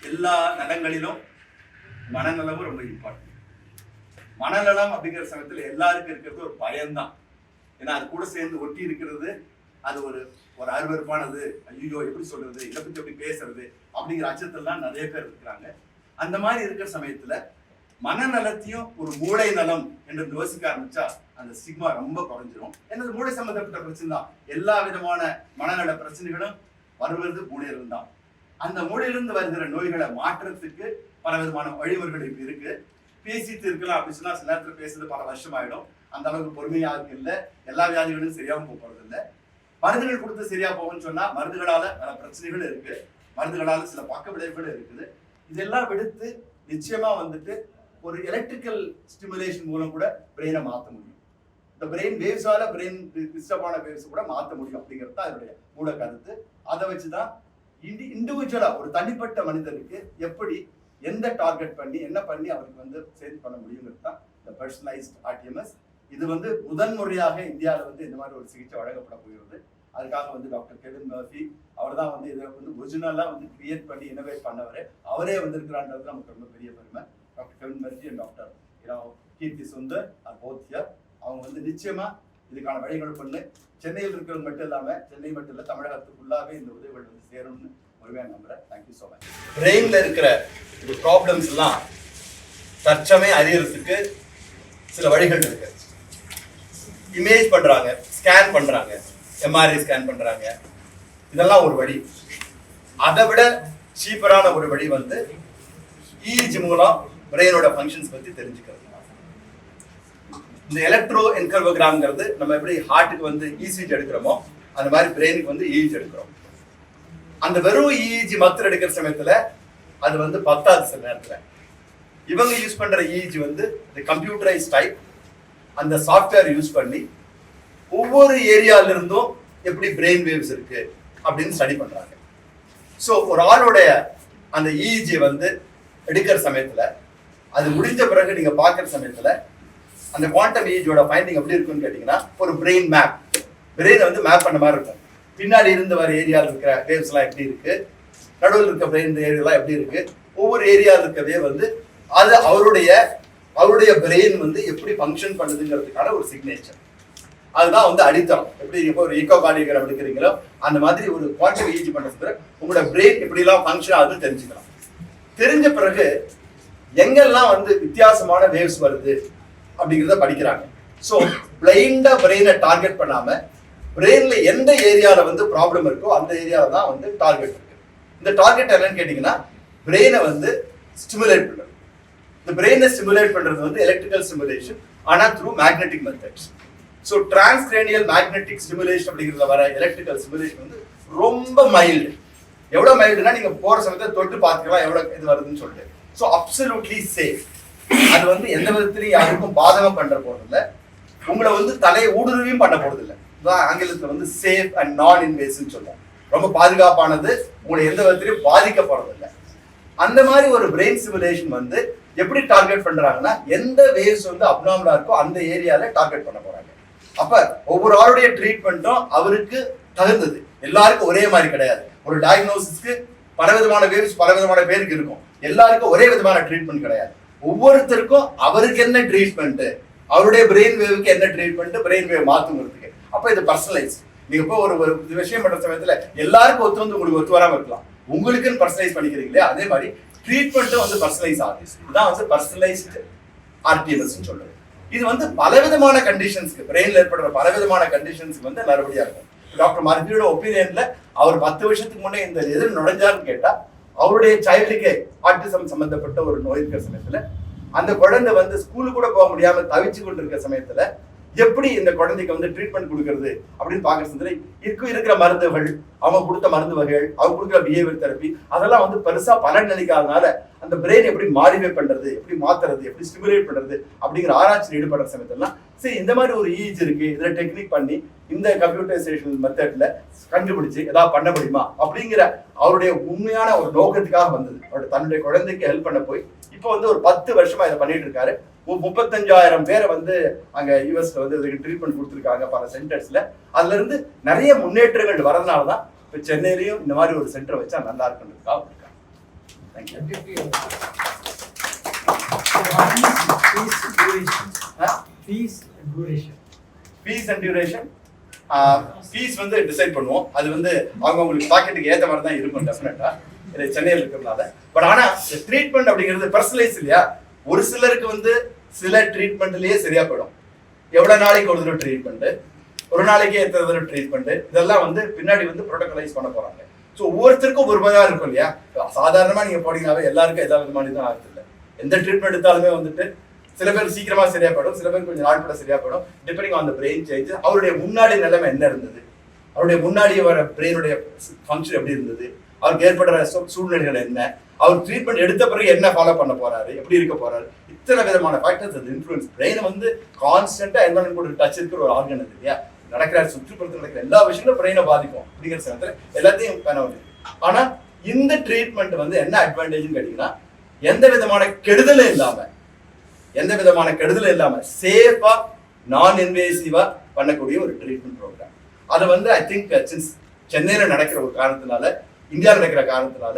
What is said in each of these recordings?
எல்லா நலங்களிலும் மனநலமும் ரொம்ப இம்பார்ட்டன்ட். மனநலம் அப்படிங்கிற சமயத்துல எல்லாருக்கும் இருக்கிறது ஒரு பயம்தான். ஏன்னா அது கூட சேர்ந்து ஒட்டி இருக்கிறது அது ஒரு ஒரு அருவருப்பானது. ஐயோ எப்படி சொல்றது, இதை பத்தி எப்படி பேசுறது அப்படிங்கிற அச்சத்தெல்லாம் நிறைய பேர் இருக்கிறாங்க. அந்த மாதிரி இருக்கிற சமயத்துல மனநலத்தையும் ஒரு மூளை நலம் என்று யோசிக்க ஆரம்பிச்சா அந்த ஸ்டிக்மா ரொம்ப குறைஞ்சிரும். ஏன்னா மூளை சம்பந்தப்பட்ட பிரச்சனை தான். எல்லா விதமான மனநல பிரச்சனைகளும் வருவது மூளையிலிருந்து தான். அந்த மூளையிலிருந்து வருகிற நோய்களை மாற்றத்துக்கு பல விதமான வழிமுறைகள் இப்ப இருக்கு. பேசிட்டு இருக்கலாம் அப்படின்னு சொன்னா சில நேரத்துல பேசுறது பல வருஷம் ஆயிடும். அந்த அளவுக்கு பொறுமையா இருக்கு இல்ல, எல்லா வியாதிகளும் சரியாகவும் போறது இல்லை. மருந்துகள் கொடுத்து சரியா போகும்னு சொன்னா மருந்துகளால பல பிரச்சனைகள் இருக்கு, மருந்துகளால சில பக்க விளைவுகள் இருக்குது. இதெல்லாம் விடுத்து நிச்சயமா வந்துட்டு ஒரு எலக்ட்ரிக்கல் ஸ்டிமுலேஷன் மூலம் கூட பிரெயினை மாற்ற முடியும். இந்த பிரெயின் வேவ்ஸால பிரெயின் டிஸ்டர்பான வேவ்ஸ் கூட மாற்ற முடியும் அப்படிங்கிறது தான் அதனுடைய மூல கருத்து. அதை வச்சுதான் இண்டிவிஜுவலா ஒரு தனிப்பட்ட மனிதனுக்கு எப்படி எந்த டார்கெட் பண்ணி என்ன பண்ணி அவருக்கு வந்து சேஞ்ச் பண்ண முடியுங்கிறது தான் இந்த பர்சனலைஸ்ட் ஆர்டிஎம்எஸ். இது வந்து முதன்முறையாக இந்தியாவில் இந்த மாதிரி ஒரு சிகிச்சை வழங்கப்பட போகிறது. அதுக்காக டாக்டர் கெவின் மர்ஃபி அவர் தான் இதை ஒரிஜினலா கிரியேட் பண்ணி இன்னோவேட் பண்ணவர். அவரே வந்திருக்கிறான்றது நமக்கு ரொம்ப பெரிய பெருமை. Doctor Kevin Murphy and doctor Keerthi Sundar are both here. அவங்க நிச்சயமா இதுக்கான வழிகள் பண்ணு சென்னையில் இருக்கிறது மட்டும் இல்லாம சென்னை மட்டும் இல்ல தமிழகத்துக்குள்ளாவே இந்த உதவிகள் சேரும்னு ஒருவே நம்புறேன். Thank you so much. பிரெயின்ல இருக்கிற ப்ராப்ளம்ஸ் எல்லாம் தற்சமே அறியறதுக்கு சில வழிகள் இருக்கு. இமேஜ் பண்றாங்க, ஸ்கேன் பண்றாங்க, எம்ஆர்ஐ ஸ்கேன் பண்றாங்க, இதெல்லாம் ஒரு வழி. அதை விட சீப்பரான ஒரு வழி இஇஜி மூலம் பிரெயினோட ஃபங்க்ஷன்ஸ் பத்தி தெரிஞ்சுக்கிறது. இந்த எலக்ட்ரோ என்கர்வோகிராம்ங்கிறது நம்ம எப்படி ஹார்ட்டுக்கு இசிஜி எடுக்கிறோமோ அந்த மாதிரி பிரெயினுக்கு இஇஜி எடுக்கிறோம். அந்த வெறும் இஇஜி மாத்திரம் எடுக்கிற சமயத்துல அது பத்தாது. சில நேரத்துல இவங்க யூஸ் பண்ற இஇஜி கம்ப்யூட்டரைஸ் டைப். அந்த சாஃப்ட்வேர் யூஸ் பண்ணி ஒவ்வொரு ஏரியால இருந்தும் எப்படி பிரெயின் வேவ்ஸ் இருக்கு அப்படின்னு ஸ்டடி பண்றாங்க. ஸோ ஒரு ஆளுடைய அந்த இஇஜி எடுக்கிற சமயத்துல அது முடிஞ்ச பிறகு நீங்க பாக்குற சமயத்துல அந்த குவாண்டம் இஇஜியோட ஃபைண்டிங் எப்படி இருக்குன்னு கேட்டீங்கன்னா ஒரு பிரெயின் மேப். பிரெயின் மேப் பண்ண மாதிரி இருக்கும். பின்னாடி இருந்து வர ஏரியாவில் இருக்கிற வேவ்ஸ் எல்லாம் எப்படி இருக்கு, நடுவில் இருக்க பிரெயின் ஏரியாலாம் எப்படி இருக்கு, ஒவ்வொரு ஏரியாவில் இருக்கவே அது அவருடைய பிரெயின் எப்படி ஃபங்க்ஷன் பண்ணுதுங்கிறதுக்கான ஒரு சிக்னேச்சர். அதுதான் அடித்தளம். எப்படி இப்போ ஒரு ஈகோகார்டியோகிராம் எடுக்கிறீங்களோ அந்த மாதிரி ஒரு குவாண்டம் இஇஜி பண்றது உங்களோட பிரெயின் எப்படி எல்லாம் ஃபங்க்ஷன் ஆகுதுன்னு தெரிஞ்சுக்கலாம். தெரிஞ்ச பிறகு எங்கெல்லாம் வித்தியாசமான வேவ்ஸ் வருது அப்படிங்கிறத படிக்கிறாங்க. ஸோ பிளைண்டா பிரெயினை டார்கெட் பண்ணாம பிரெயின்ல எந்த ஏரியால ப்ராப்ளம் இருக்கோ அந்த ஏரியால தான் டார்கெட் இருக்கு. இந்த டார்கெட் என்னன்னு கேட்டீங்கன்னா பிரெயினை ஸ்டிமுலேட் பண்றது. இந்த பிரெயினை ஸ்டிமுலேட் பண்றது எலக்ட்ரிக்கல் ஸ்டிமுலேஷன், ஆனா through magnetic methods. So transcranial magnetic stimulation அப்படிங்கிறத வர எலக்ட்ரிக்கல் ஸ்டிமுலேஷன் ரொம்ப மைல்டு. எவ்வளவு மைல்டுனா நீங்க போற சமயத்தை தொட்டு பார்த்துக்கலாம் எவ்வளவு இது வருதுன்னு சொல்லிட்டு. So absolutely safe. அது எந்த விதத்திலையும் யாருக்கும் பாதகம் பண்ற போறதில்லை. உங்களை தலையை ஊடுருவியும் பண்ண போறதில்லை. ஆங்கிலத்துல சேஃப் அண்ட் நான் இன்வேசிவ் சொல்லுவோம். ரொம்ப பாதுகாப்பானது, உங்களை எந்த விதத்திலையும் பாதிக்க போறதில்லை. அந்த மாதிரி ஒரு பிரெயின் ஸ்டிமுலேஷன் எப்படி டார்கெட் பண்றாங்கன்னா எந்த வேவ்ஸ் அப்நார்மலா இருக்கோ அந்த ஏரியால டார்கெட் பண்ண போறாங்க. அப்ப ஒவ்வொரு ஆளுடைய ட்ரீட்மெண்ட்டும் அவருக்கு தகுந்தது. எல்லாருக்கும் ஒரே மாதிரி கிடையாது. ஒரு டயக்னோசிஸ்க்கு பலவிதமான வேவ்ஸ் பலவிதமான பேருக்கு இருக்கும். எல்லாருக்கும் ஒரே விதமான ட்ரீட்மெண்ட் கிடையாது. ஒவ்வொருத்தருக்கும் அவருக்கு என்ன ட்ரீட்மெண்ட், அவருடைய பிரெயின் வேவுக்கு என்ன ட்ரீட்மெண்ட், பிரெயின் வேவ் மாத்துங்கிறதுக்கு. அப்ப இது பர்சனலைஸ். நீங்க இப்போ ஒரு விஷயம் பண்ற சமயத்துல எல்லாருக்கும் உங்களுக்கு ஒத்து வராம இருக்கலாம். உங்களுக்குன்னு பர்சனலைஸ் பண்ணிக்கிறீங்களே அதே மாதிரி ட்ரீட்மெண்ட்டும் பர்சனலைஸ் ஆகுது. இதுதான் பர்சனலைஸ்டு ஆர்டிஎம்எஸ் சொல்றது. இது பலவிதமான கண்டிஷன்ஸ்க்கு பிரெயின்ல ஏற்படுற பலவிதமான கண்டிஷன்ஸ்க்கு நல்லபடியா இருக்கும். டாக்டர் மர்ஃபியோட ஒப்பீனியன்ல அவர் 10 வருஷத்துக்கு முன்னே இந்த எதிர் நுழைஞ்சாருன்னு கேட்டா அவருடைய சைல்டுக்கு ஆட்டிசம் சம்பந்தப்பட்ட ஒரு நோய் இருக்கிற சமயத்துல அந்த குழந்தை ஸ்கூலுக்கு கூட போக முடியாம தவிச்சு கொண்டு இருக்கிற சமயத்துல எப்படி இந்த குழந்தைக்கு ட்ரீட்மெண்ட் கொடுக்கறது அப்படின்னு பாக்குற சமயத்துல இருக்கிற மருந்துகள், அவங்க கொடுத்த மருந்து வகைகள், அவங்க கொடுக்குற பிஹேவியர் தெரப்பி அதெல்லாம் பெருசா பலன் அளிக்காதனால அந்த பிரெயின் எப்படி மாடிஃபை பண்றது, எப்படி மாத்துறது, எப்படி ஸ்டிமுலேட் பண்றது அப்படிங்கிற ஆராய்ச்சியில் ஈடுபடுற சமயத்துல சரி இந்த மாதிரி ஒரு இஇஜி இருக்கு, இதுல டெக்னிக் பண்ணி இந்த கம்ப்யூட்டரைசேஷன் மெத்தட்ல கண்டுபிடிச்சு ஏதாவது பண்ண முடியுமா அப்படிங்கிற அவருடைய உண்மையான ஒரு நோக்கத்துக்காக வந்தது. அவருடைய தன்னுடைய குழந்தைக்கு ஹெல்ப் பண்ண போய் இப்போ ஒரு 10 வருஷமா இதை பண்ணிட்டு இருக்காரு. 35,000 பேரை அங்க யூஎஸ்ல இதுக்கு ட்ரீட்மெண்ட் கொடுத்துருக்காங்க பல சென்டர்ஸ்ல. அதுல இருந்து நிறைய முன்னேற்றங்கள் வரதுனாலதான் இப்ப சென்னையிலயும் இந்த மாதிரி ஒரு சென்டர் வச்சா நல்லா இருக்குன்னு Thank you. Fees and duration. Fees வந்து டிசைட் பண்ணுவோம். அது வந்து அவங்களுக்கு பாக்கெட்டுக்கு ஏற்ற மாதிரி தான் இருக்கும் டெஃபினட்டா. இது சென்னையில் இருக்கிறதுனால. பட் ஆனால் ட்ரீட்மெண்ட் அப்படிங்கிறது பர்சனலைஸ் இல்லையா? ஒரு சிலருக்கு வந்து சில ட்ரீட்மெண்ட்லேயே சரியா போயிடும். எவ்வளோ நாளைக்கு ஒரு தடவை ட்ரீட்மெண்ட்டு, ஒரு நாளைக்கு எத்தனை தடவை ட்ரீட்மெண்ட்டு, இதெல்லாம் வந்து பின்னாடி வந்து ப்ரோட்டோகலைஸ் பண்ண போகிறாங்க. ஸோ ஒவ்வொருத்தருக்கும் ஒரு மாதிரி இருக்கும் இல்லையா? சாதாரணமாக நீங்கள் போனீங்கன்னாவே எல்லாருக்கும் ஏதாவது மாதிரி தான் ஆகுது இல்லை. எந்த ட்ரீட்மெண்ட் எடுத்தாலுமே வந்துட்டு சில பேர் சீக்கிரமா சரியா போயிடும், சில பேர் கொஞ்சம் நாட்கள சரியா போயிடும். Depending on the brain change. அவருடைய முன்னாடி நிலைமை என்ன இருந்தது, அவருடைய முன்னாடி வர பிரெயினுடைய ஃபங்க்ஷன் எப்படி இருந்தது, அவருக்கு ஏற்படுற சூழ்நிலைகள் என்ன, அவர் ட்ரீட்மெண்ட் எடுத்த பிறகு என்ன ஃபாலோ பண்ண போறாரு, எப்படி இருக்க போறாரு, இத்தனை விதமான ஃபேக்டர்ஸ் அது இன்ஃப்ளூயன்ஸ். பிரெயின் வந்து கான்ஸ்டன்டா என்வரன்மெண்ட் கூட டச் இருக்கிற ஒரு ஆர்கன் அது இல்லையா? நடக்கிற சுற்றுப்புறத்தில் நடக்கிற எல்லா விஷயங்களும் பிரெயினை பாதிக்கும். அப்படிங்கிற சமயத்தில் எல்லாத்தையும் பண்ண முடியும். ஆனா இந்த ட்ரீட்மெண்ட் வந்து என்ன அட்வான்டேஜ்னு கேட்டீங்கன்னா, எந்த விதமான கெடுதலும் இல்லாம சேஃபா நான் இன்வேசிவா பண்ணக்கூடிய ஒரு ட்ரீட்மெண்ட் ப்ரோக்ராம். அதை வந்து ஐ திங்க் சின்ஸ் சென்னையில நடக்கிற ஒரு காரணத்தினால, இந்தியாவில் நடக்கிற காரணத்தினால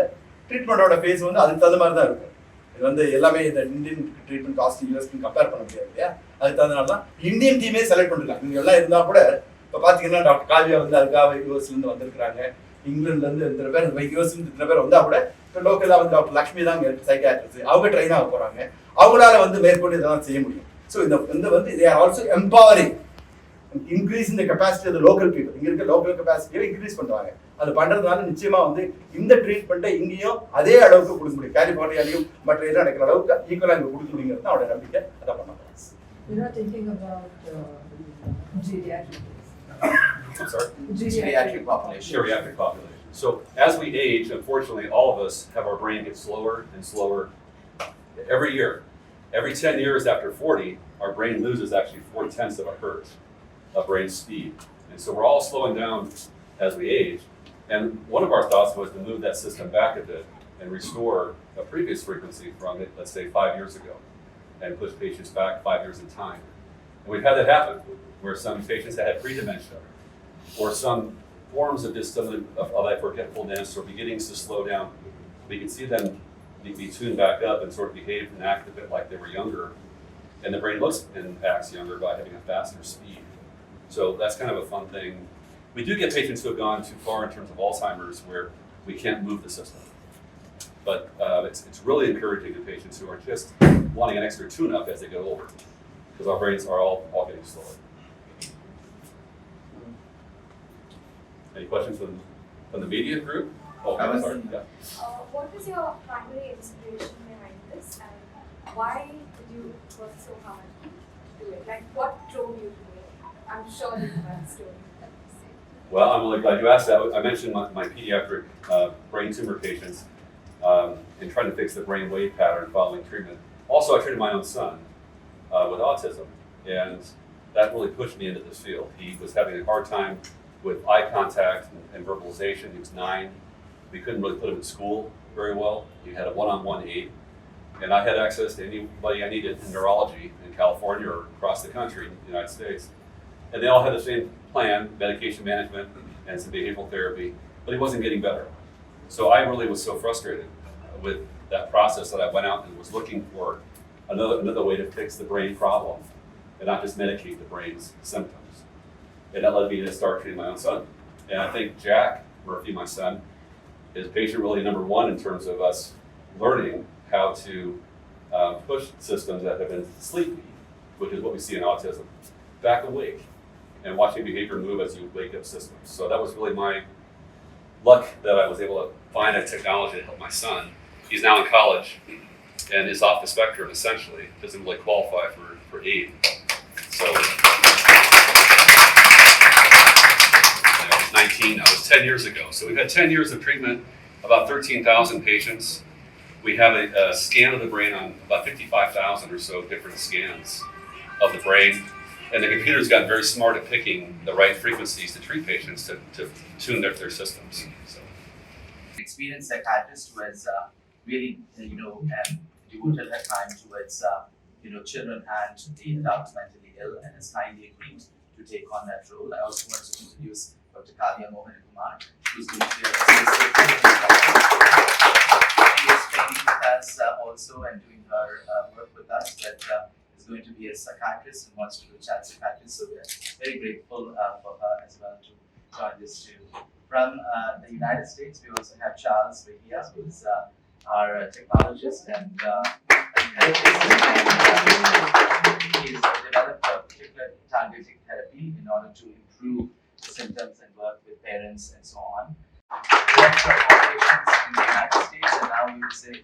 ட்ரீட்மெண்டோட ஃபேஸ் வந்து அதுக்கு தகுந்த மாதிரி தான் இருக்கும். இது வந்து எல்லாமே இந்த இந்தியன் ட்ரீட்மெண்ட் காஸ்ட் யூஎஸ்க்கு கம்பேர் பண்ண முடியாது இல்லையா? அதுக்கு தகுந்தனால தான் இந்தியன் டீமே செலக்ட் பண்ணிருக்காங்க. இவங்க எல்லாம் இருந்தா கூட இப்போ பார்த்தீங்கன்னா டாக்டர் காவியா வந்து அதுக்காக யூஎஸ்லேருந்து வந்திருக்கிறாங்க, இங்கிலாந்துலேருந்து இத்தனை பேர், யூஎஸ்லேருந்து இத்தனை பேர் வந்தால் கூட இப்போ லோக்கலாக வந்து டாக்டர் லக்ஷ்மி தான் சைக்காட்ரிஸ்ட், அவங்க ட்ரெயின் ஆக போகிறாங்க. அவங்களால வந்து மேற்கொண்டு இதெல்லாம் செய்ய முடியும். ஸோ இந்த வந்து they are also empowering, increasing the capacity of the local people. இங்க இருக்க லோக்கல் கெப்பாசிட்டியை இன்க்ரீஸ் பண்ணுவாங்க. அது பண்றதுனால நிச்சயமா வந்து இந்த ட்ரீட்மெண்ட்டை இங்கேயும் அதே அளவுக்கு கொடுக்க முடியும். கலிபோர்னியாலையும் மற்ற இடம் நடக்கிற அளவுக்கு ஈக்குவலாக இங்கே கொடுக்க முடியுங்கிறது தான் அவரோட நம்பிக்கை. அதை பண்ண geriatric population. So as we age, unfortunately, all of us have our brain get slower and slower every year. Every 10 years after 40, our brain loses actually 4/10 of a hertz of brain speed. And so we're all slowing down as we age. And one of our thoughts was to move that system back a bit and restore a previous frequency from it, let's say 5 years ago, and push patients back 5 years in time. And we've had that happen, where some patients that had pre-dementia or some forms of disability of like forgetfulness or beginnings to slow down, we can see them be tuned back up and sort of behave and act a bit like they were younger. And the brain looks and acts younger by having a faster speed. So that's kind of a fun thing. We do get patients who have gone too far in terms of Alzheimer's where we can't move the system. But it's really encouraging to patients who are just wanting an extra tune-up as they get older, because our brains are all getting slower. Any questions from the media group? Oh, I'm sorry. Yeah. What was your primary inspiration behind this, and why did you work so hard to do it? Like, what drove you to it? I'm sure you have a story. Well, I'm really glad you asked that. I mentioned my pediatric brain tumor patients and trying to fix the brain wave pattern following treatment. Also, I treated my own son with autism, and that really pushed me into this field. He was having a hard time with eye contact and verbalization. He was 9. We couldn't really put him in school very well. He had a one-on-one aid, and I had access to anybody I needed in neurology in California or across the country in the United States. And they all had the same plan, medication management and some behavioral therapy, but he wasn't getting better. So I really was so frustrated with that process that I went out and was looking for another way to fix the brain problem and not just medicate the brain's symptoms. And that led me to start treating my own son. And I think Jack Murphy, my son, is patient really number one in terms of us learning how to push systems that have been sleepy, which is what we see in autism, back awake and watching behavior move as you wake up systems. So that was really my luck that I was able to find a technology to help my son. He's now in college and is off the spectrum essentially, doesn't really qualify for aid. So I was 19, that was 10 years ago. So we've had 10 years of treatment, about 13,000 patients. We have a scan of the brain on about 55,000 or so different scans of the brain. And the computer's gotten very smart at picking the right frequencies to treat patients to tune their systems. So. Experienced psychiatrist who has really, devoted her time towards, children and the adults mentally ill, and has kindly agreed to take on that role. I also want to introduce Dr. Kalia Mohan Kumar, who's going to share a specific training with us also and doing her work with us, but is going to be a psychiatrist and wants to do child psychiatrist. So we're very grateful for her as well to join this too. From the United States, we also have Charles Vihia, who is our technologist and he's developed a particular targeted therapy in order to improve the symptoms and work with parents and so on. Director of operations in the United States and now we would say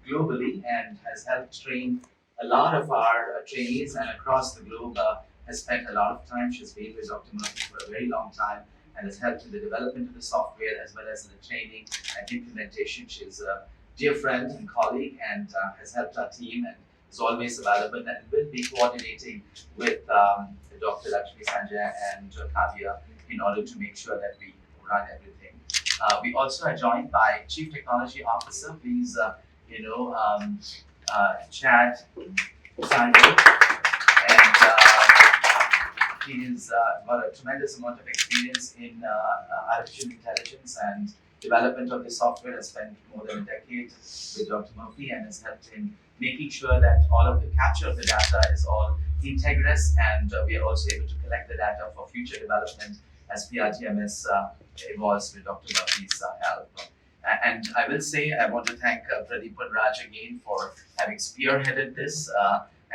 globally, and has helped train a lot of our trainees and across the globe. Has spent a lot of time. She's been with Dr. Murphy for a very long time and has helped in the development of the software as well as in the training and implementation. She's a dear friend and colleague and has helped our team and is always available and will be coordinating with Dr. Lakshmi Sanjay and Kavya in order to make sure that we run everything. We also are joined by Chief Technology Officer, please, Chad Sanjay. And he's got a tremendous amount of experience in artificial intelligence and development of the software. Has spent more than a decade with Dr. Murphy and has helped in making sure that all of the capture of the data is all integrous, and we are also able to collect the data for future development as PRTMS evolves with Dr. Murphy's help. And I will say I want to thank Pradeep and Raj again for having spearheaded this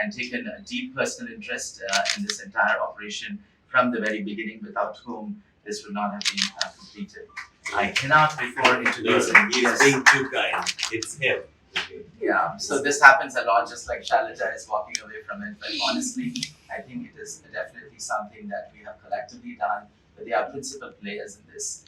and taken a deep personal interest in this entire operation from the very beginning, without whom this would not have been completed. I cannot before introducing. He's being too kind. It's him. Yeah, so this happens a lot, just like Shalita is walking away from it. But honestly, I think it is definitely something that we have collectively done, but they are principal players in this.